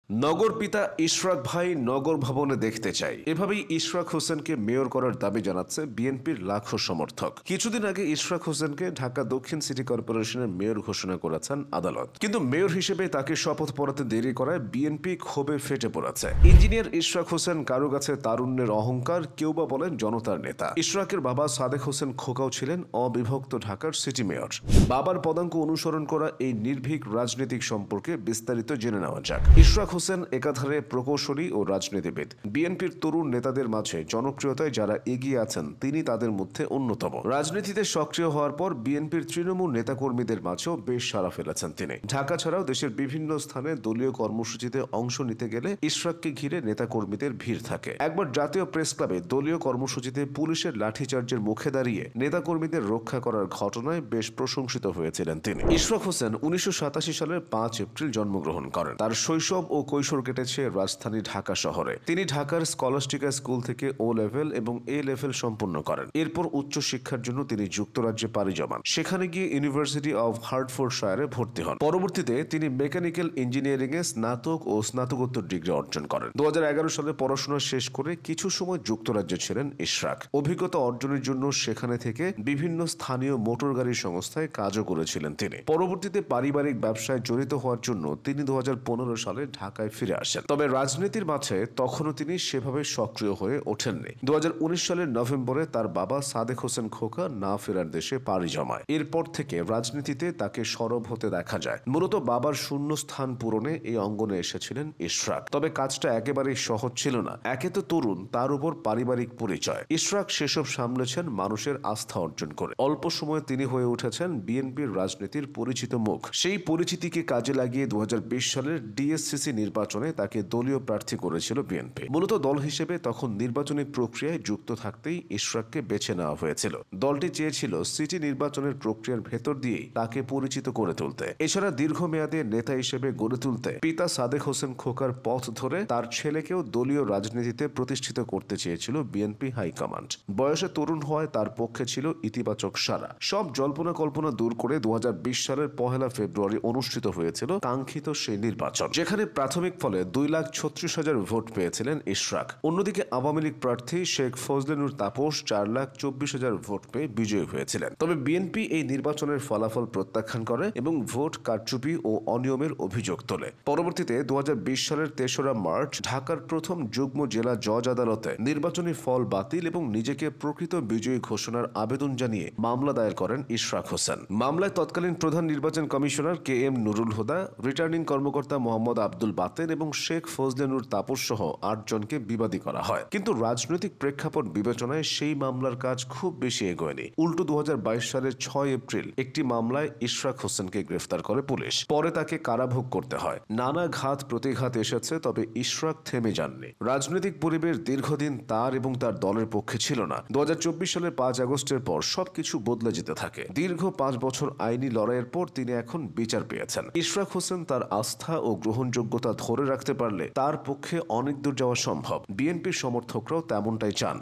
নগর পিতা ইশরাক ভাই নগর ভবনে দেখতে চাই, এভাবেই ইশরাক হোসেনকে মেয়র করার দাবি জানাচ্ছে বিএনপির লাখো সমর্থক। কিছুদিন আগে ইশরাক হোসেনকে ঢাকা দক্ষিণ সিটি কর্পোরেশনের মেয়র ঘোষণা করেছেন আদালত, কিন্তু মেয়র হিসেবে তাকে শপথ পড়াতে দেরি করায় বিএনপি ক্ষোভে ফেটে পড়েছে। ইঞ্জিনিয়ার ইশরাক হোসেন কারো কাছে তারুণ্যের অহংকার, কেউ বা বলেন জনতার নেতা। ইশরাকের বাবা সাদেক হোসেন খোকাও ছিলেন অবিভক্ত ঢাকার সিটি মেয়র। বাবার পদাঙ্ক অনুসরণ করা এই নির্ভীক রাজনৈতিক সম্পর্কে বিস্তারিত জেনে নেওয়া যাক। ইশরাক হোসেন একাধারে প্রকৌশলী ও রাজনীতিবিদ। বিএনপির তরুণ নেতাদের মাঝে জনপ্রিয়তায় যারা এগিয়ে আছেন তিনি তাদের মধ্যে অন্যতম। রাজনীতিতে সক্রিয় হওয়ার পর বিএনপির তৃণমূল নেতাকর্মীদের মাঝেও বেশ সাড়া ফেলেছেন তিনি। ঢাকা ছাড়াও দেশের বিভিন্ন স্থানে দলীয় কর্মসূচিতে অংশ নিতে গেলে ইশরাককে ঘিরে নেতাকর্মীদের ভিড় থাকে। একবার জাতীয় প্রেস ক্লাবে দলীয় কর্মসূচিতে পুলিশের লাঠিচার্জের মুখে দাঁড়িয়ে নেতাকর্মীদের রক্ষা করার ঘটনায় বেশ প্রশংসিত হয়েছিলেন তিনি। ইশরাক হোসেন 1987 সালের 5 এপ্রিল জন্মগ্রহণ করেন। তার শৈশব ও কৈশোর কেটেছে রাজধানী ঢাকা শহরে। তিনি ঢাকার স্কলাস্টিকা স্কুল থেকে ও লেভেল এবং এ লেভেল সম্পন্ন করেন। এরপর উচ্চ শিক্ষার জন্য তিনি যুক্তরাজ্যে পাড়ি জমান। সেখানে গিয়ে ইউনিভার্সিটি অব হার্টফোর্ডশায়ারে ভর্তি হন। পরবর্তীতে তিনি মেকানিক্যাল ইঞ্জিনিয়ারিং এ স্নাতক ও স্নাতকোত্তর ডিগ্রি অর্জন করেন। 2011 সালে পড়াশোনা শেষ করে কিছু সময় যুক্তরাজ্যে ছিলেন ইশরাক। অভিজ্ঞতা অর্জনের জন্য সেখানে থেকে বিভিন্ন স্থানীয় মোটর গাড়ি সংস্থায় কাজও করেছিলেন তিনি। পরবর্তীতে পারিবারিক ব্যবসায় জড়িত হওয়ার জন্য তিনি 2015 সালে ঢাকায় ফিরে আসেন। তবে রাজনীতির মাঝে তখনও তিনি সেভাবে সক্রিয় হয়ে ওঠেননি। 2019 সালের নভেম্বরে তার বাবা সাদেক হোসেন খোকা না ফেরার দেশে পাড়ি জমায়। এরপর থেকে রাজনীতিতে তাকে সরব হতে দেখা যায়। মূলত বাবার শূন্য স্থান পূরণে এই অঙ্গনে এসেছিলেন ইশরাক। তবে কাজটা একেবারেই সহজ ছিল না। একে তো তরুণ, তার উপর পারিবারিক পরিচয়। ইশরাক সেসব সামলেছেন মানুষের আস্থা অর্জন করে। অল্প সময়ে তিনি হয়ে উঠেছেন বিএনপির রাজনীতির পরিচিত মুখ। সেই পরিচিতিকে কাজে লাগিয়ে 2020 সালের ডিএসসিসি নির্বাচনে তাকে দলীয় প্রার্থী করেছিল বিএনপি। মূলত দল হিসেবে তখন নির্বাচনী প্রক্রিয়ায় যুক্ত থাকতেই ইশরাককে বেছে নেওয়া হয়েছিল। দলটি চেয়েছিল সিটি নির্বাচনের প্রক্রিয়ার ভেতর দিয়েই তাকে পরিচিত করে তুলতে। এছাড়া দীর্ঘমেয়াদে নেতা হিসেবে গড়ে তুলতে পিতা সাদেক হোসেন খোকার পথ ধরে তার ছেলেকেও দলীয় রাজনীতিতে প্রতিষ্ঠিত করতে চেয়েছিল বিএনপি হাইকমান্ড। বয়সে তরুণ হওয়ায় তার পক্ষে ছিল ইতিবাচক সাড়া। সব জল্পনা কল্পনা দূর করে 2020 সালের 1 ফেব্রুয়ারি অনুষ্ঠিত হয়েছিল কাঙ্ক্ষিত সেই নির্বাচন, যেখানে প্রাথমিক ফলে 2,36,000 ভোট পেয়েছিলেন ইশরাক। অন্যদিকে আওয়ামী লীগ প্রার্থী শেখ ফজলেনুর তাপস 4,24,000 ভোট পেয়ে বিজয়ী হয়েছিলেন। তবে বিএনপি এই নির্বাচনের ফলাফল প্রত্যাখ্যান করে এবং ভোট কারচুপি ও অনিয়মের অভিযোগ তোলে। পরবর্তীতে 2020 সালের 3রা মার্চ ঢাকার প্রথম যুগ্ম জেলা জজ আদালতে নির্বাচনী ফল বাতিল এবং নিজেকে প্রকৃত বিজয়ী ঘোষণার আবেদন জানিয়ে মামলা দায়ের করেন ইশরাক হোসেন। মামলায় তৎকালীন প্রধান নির্বাচন commissioner KM Nurul Huda, returning কর্মকর্তা মোহাম্মদ আব্দুল বাতেন এবং শেখ ফজলেনুর তাপস সহ 8 জনকে বিবাদী করা হয়। কিন্তু রাজনৈতিক প্রেক্ষাপট বিবেচনায় সেই মামলার কাজ খুব বেশি এগোয়নি। উল্টো 2022 সালের 6 এপ্রিল একটি মামলায় ইশরাক হোসেনকে গ্রেফতার করে পুলিশ। পরে তাকে কারাভোগ করতে হয়। নানা ঘাত প্রতিঘাত এসেছে, তবে ইশরাক থেমে যাননি। রাজনৈতিক পরিবেশ দীর্ঘদিন তার এবং তার দলের পক্ষে ছিল না। 2024 সালের 5 আগস্টের পর সবকিছু বদলে যেতে থাকে। দীর্ঘ 5 বছর আইনি লড়াইয়ের পর তিনি এখন বিচার পেয়েছেন। ইশরাক হোসেন তার আস্থা ও গ্রহণযোগ্যতা ধরে রাখতে পারলে তার পক্ষে অনেক দূর যাওয়া সম্ভব। বিএনপির সমর্থকরাও তেমনটাই চান।